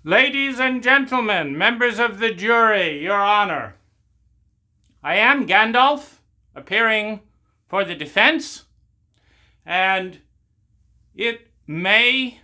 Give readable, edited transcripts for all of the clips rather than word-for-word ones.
Ladies and gentlemen, members of the jury, Your Honor, I am Gandalf, appearing for the defense, and it may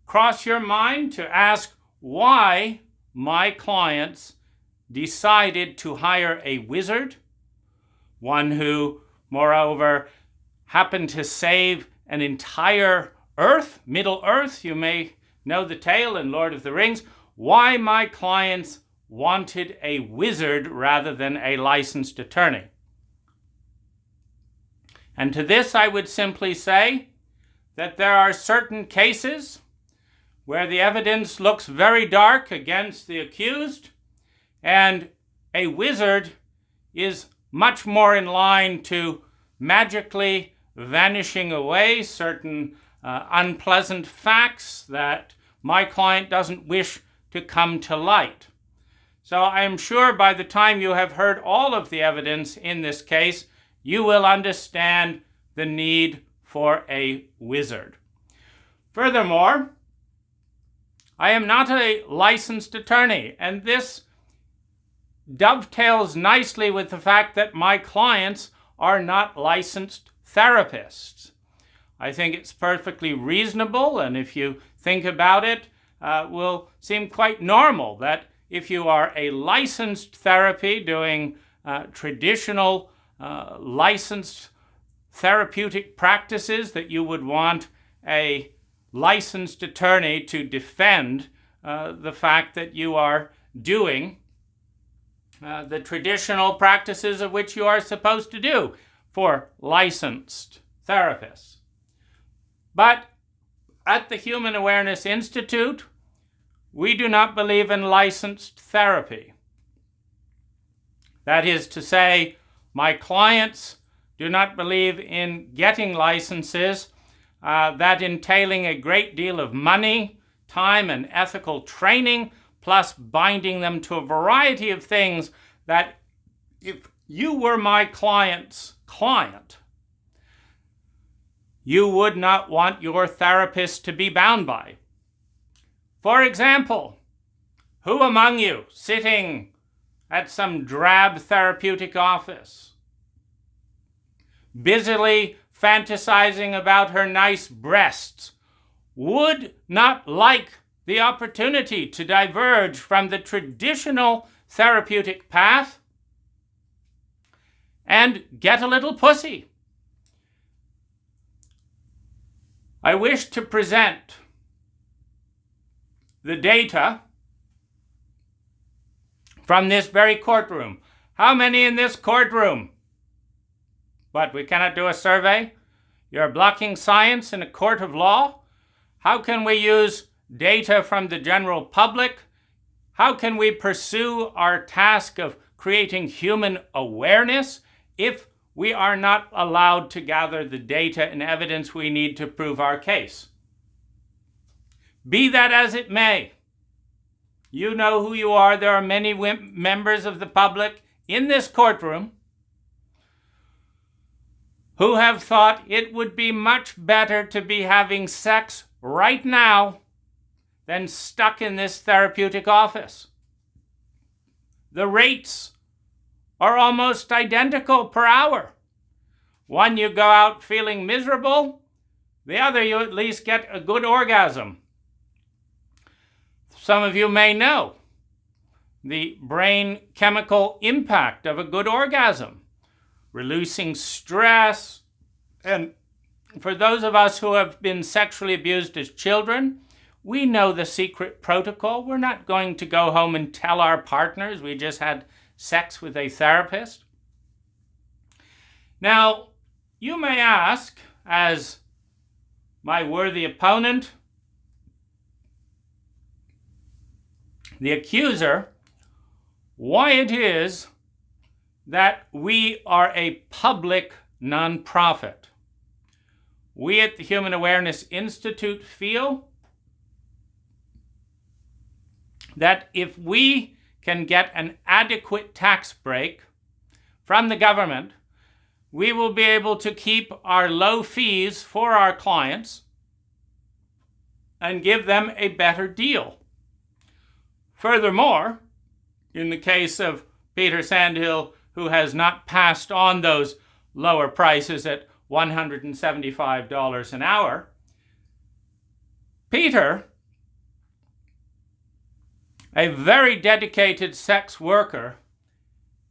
cross your mind to ask why my clients decided to hire a wizard, one who, moreover, happened to save an entire Earth, Middle-earth. You may know the tale in Lord of the Rings, why my clients wanted a wizard rather than a licensed attorney. And to this I would simply say that there are certain cases where the evidence looks very dark against the accused, and a wizard is much more in line to magically vanishing away certain unpleasant facts that my client doesn't wish to come to light. So I am sure by the time you have heard all of the evidence in this case, you will understand the need for a wizard. Furthermore, I am not a licensed attorney, and this dovetails nicely with the fact that my clients are not licensed therapists. I think it's perfectly reasonable, and if you think about it, will seem quite normal that if you are a licensed therapy doing traditional licensed therapeutic practices, that you would want a licensed attorney to defend the fact that you are doing the traditional practices of which you are supposed to do for licensed therapists. But at the Human Awareness Institute, we do not believe in licensed therapy. That is to say, my clients do not believe in getting licenses that entailing a great deal of money, time, and ethical training, plus binding them to a variety of things that if you were my client's client, you would not want your therapist to be bound by. For example, who among you sitting at some drab therapeutic office, busily fantasizing about her nice breasts, would not like the opportunity to diverge from the traditional therapeutic path and get a little pussy? I wish to present the data from this very courtroom. How many in this courtroom? What, we cannot do a survey? You're blocking science in a court of law? How can we use data from the general public? How can we pursue our task of creating human awareness if we are not allowed to gather the data and evidence we need to prove our case? Be that as it may, you know who you are. There are many members of the public in this courtroom who have thought it would be much better to be having sex right now than stuck in this therapeutic office. The rates are almost identical per hour. One, you go out feeling miserable. The other, you at least get a good orgasm. Some of you may know the brain chemical impact of a good orgasm, releasing stress. And for those of us who have been sexually abused as children, we know the secret protocol. We're not going to go home and tell our partners we just had sex with a therapist. Now, you may ask, as my worthy opponent, the accuser, why it is that we are a public nonprofit. We at the Human Awareness Institute feel that if we can get an adequate tax break from the government, we will be able to keep our low fees for our clients and give them a better deal. Furthermore, in the case of Peter Sandhill, who has not passed on those lower prices at $175 an hour, Peter, a very dedicated sex worker,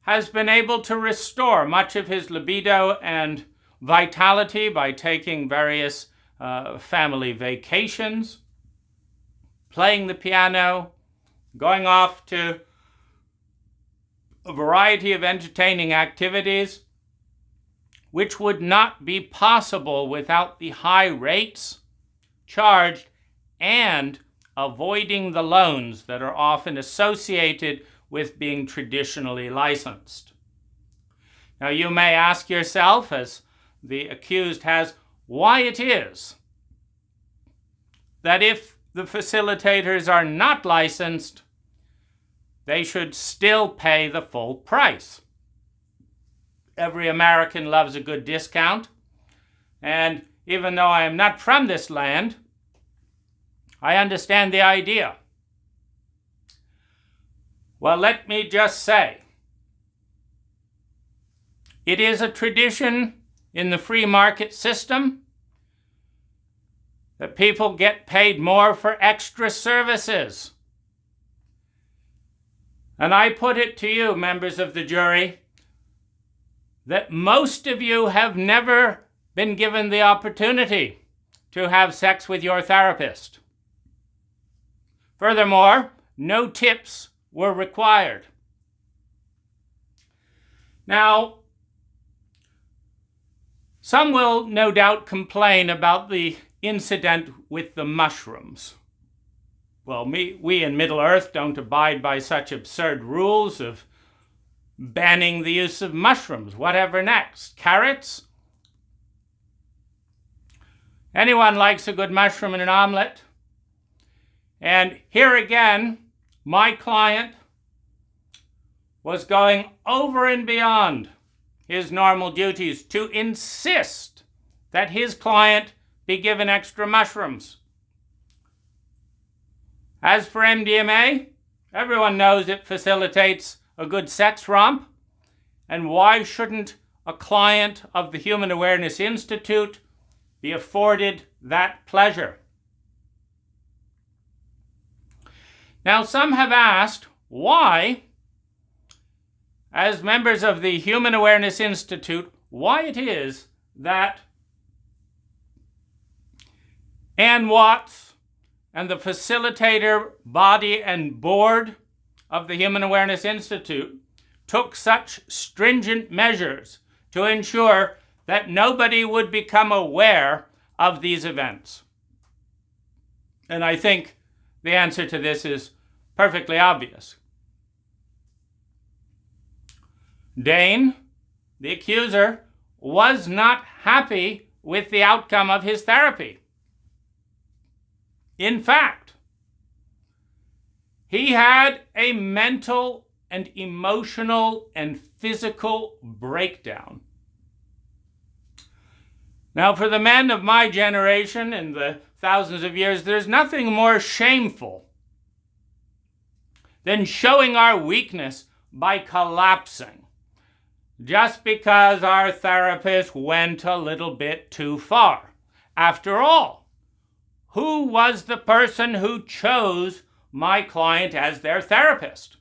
has been able to restore much of his libido and vitality by taking various family vacations, playing the piano, going off to a variety of entertaining activities, which would not be possible without the high rates charged and avoiding the loans that are often associated with being traditionally licensed. Now, you may ask yourself, as the accused has, why it is that if the facilitators are not licensed, they should still pay the full price. Every American loves a good discount, and even though I am not from this land, I understand the idea. Well, let me just say, it is a tradition in the free market system that people get paid more for extra services. And I put it to you, members of the jury, that most of you have never been given the opportunity to have sex with your therapist. Furthermore, no tips were required. Now, some will no doubt complain about the incident with the mushrooms. Well, we in Middle-earth don't abide by such absurd rules of banning the use of mushrooms. Whatever next? Carrots? Anyone likes a good mushroom in an omelet? And here again, my client was going over and beyond his normal duties to insist that his client be given extra mushrooms. As for MDMA, everyone knows it facilitates a good sex romp, and why shouldn't a client of the Human Awareness Institute be afforded that pleasure? Now, some have asked why, as members of the Human Awareness Institute, why it is that Ann Watts and the facilitator body and board of the Human Awareness Institute took such stringent measures to ensure that nobody would become aware of these events. And I think the answer to this is perfectly obvious. Dane, the accuser, was not happy with the outcome of his therapy. In fact, he had a mental and emotional and physical breakdown. Now, for the men of my generation and the thousands of years, there's nothing more shameful than showing our weakness by collapsing just because our therapist went a little bit too far. After all, who was the person who chose my client as their therapist?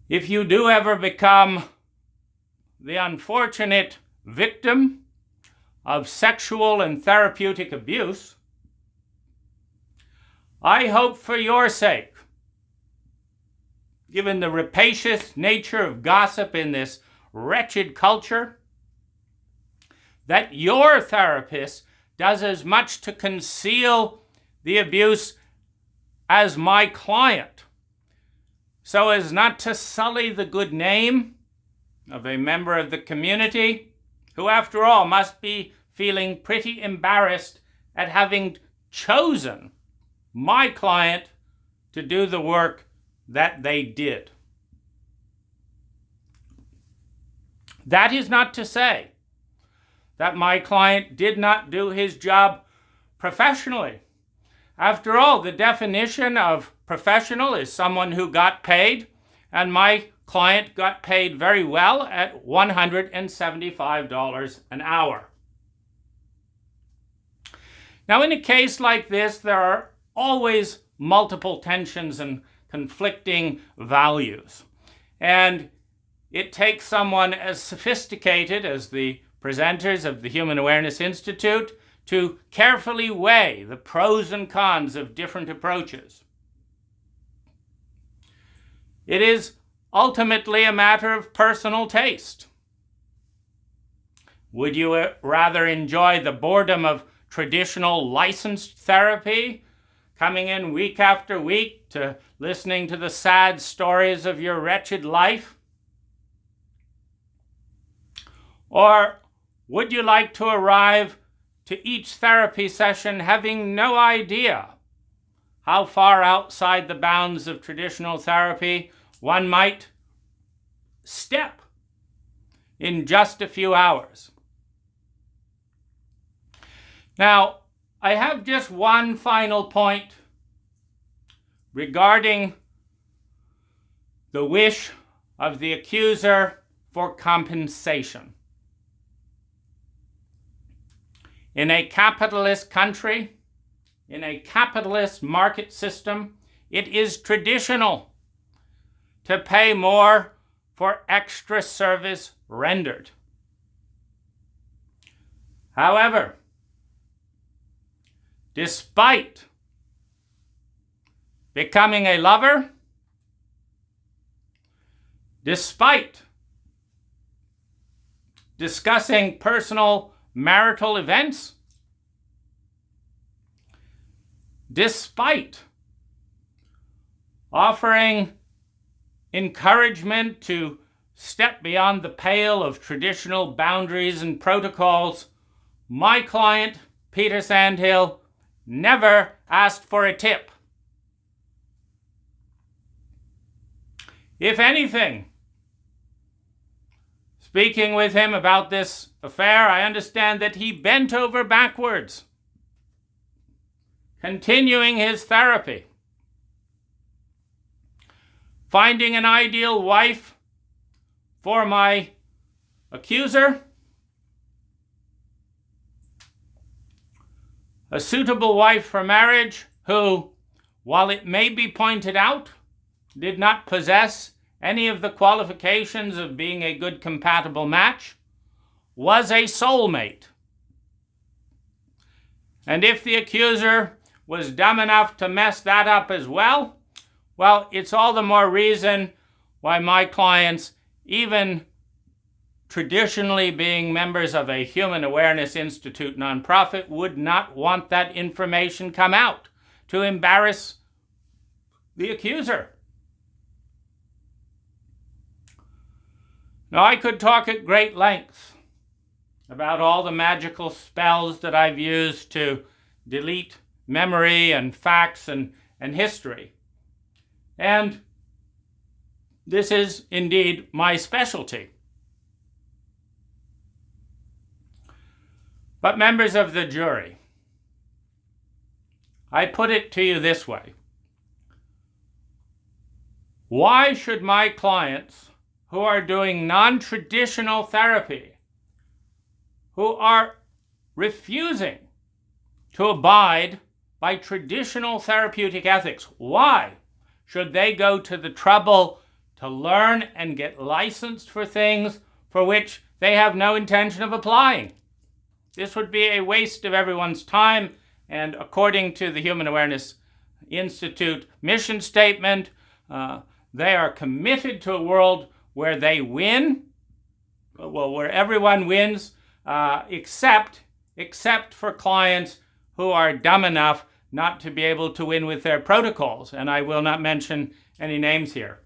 If you do ever become the unfortunate victim of sexual and therapeutic abuse, I hope for your sake, given the rapacious nature of gossip in this wretched culture, that your therapist does as much to conceal the abuse as my client, so as not to sully the good name of a member of the community who, after all, must be feeling pretty embarrassed at having chosen my client to do the work that they did. That is not to say that my client did not do his job professionally. After all, the definition of professional is someone who got paid, and my client got paid very well at $175 an hour. Now, in a case like this, there are always multiple tensions and conflicting values. And it takes someone as sophisticated as the presenters of the Human Awareness Institute to carefully weigh the pros and cons of different approaches. It is ultimately a matter of personal taste. Would you rather enjoy the boredom of traditional licensed therapy, coming in week after week to listening to the sad stories of your wretched life? Or would you like to arrive to each therapy session having no idea how far outside the bounds of traditional therapy one might step in just a few hours? Now, I have just one final point regarding the wish of the accuser for compensation. In a capitalist country, in a capitalist market system, it is traditional to pay more for extra service rendered. However, despite becoming a lover, despite discussing personal marital events, despite offering encouragement to step beyond the pale of traditional boundaries and protocols, my client, Peter Sandhill, never asked for a tip. If anything, speaking with him about this affair, I understand that he bent over backwards, continuing his therapy, finding an ideal wife for my accuser, a suitable wife for marriage who, while it may be pointed out, did not possess any of the qualifications of being a good compatible match, was a soulmate. And if the accuser was dumb enough to mess that up as well, it's all the more reason why my clients, even traditionally being members of a Human Awareness Institute nonprofit, would not want that information come out to embarrass the accuser. Now, I could talk at great length about all the magical spells that I've used to delete memory and facts and history. And this is indeed my specialty. But members of the jury, I put it to you this way. Why should my clients who are doing non-traditional therapy, who are refusing to abide by traditional therapeutic ethics, why should they go to the trouble to learn and get licensed for things for which they have no intention of applying? This would be a waste of everyone's time, and according to the Human Awareness Institute mission statement, they are committed to a world where they win, where everyone wins, except for clients who are dumb enough not to be able to win with their protocols. And I will not mention any names here.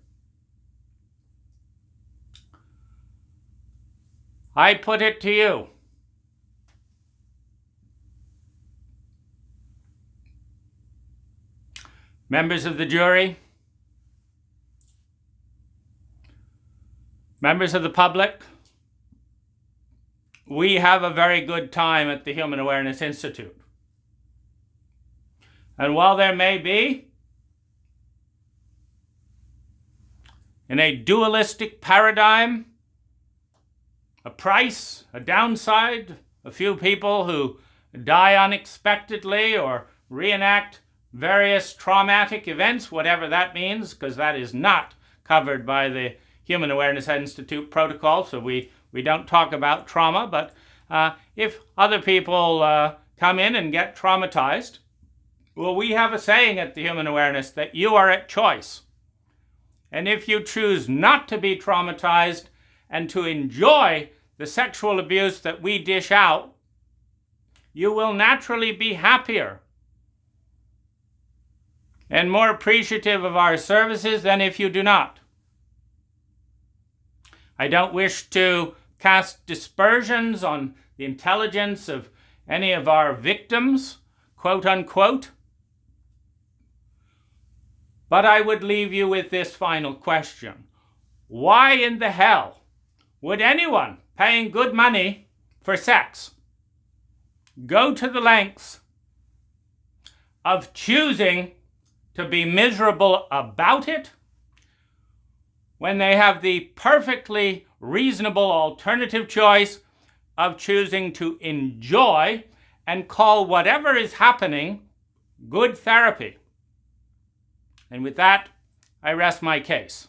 I put it to you. Members of the jury, members of the public, we have a very good time at the Human Awareness Institute. And while there may be, in a dualistic paradigm, a price, a downside, a few people who die unexpectedly or reenact various traumatic events, whatever that means, because that is not covered by the Human Awareness Institute protocol, so we don't talk about trauma. But if other people come in and get traumatized, well, we have a saying at the Human Awareness that you are at choice. And if you choose not to be traumatized and to enjoy the sexual abuse that we dish out, you will naturally be happier and more appreciative of our services than if you do not. I don't wish to cast dispersions on the intelligence of any of our victims, quote unquote, but I would leave you with this final question. Why in the hell would anyone paying good money for sex go to the lengths of choosing to be miserable about it when they have the perfectly reasonable alternative choice of choosing to enjoy and call whatever is happening good therapy? And with that, I rest my case.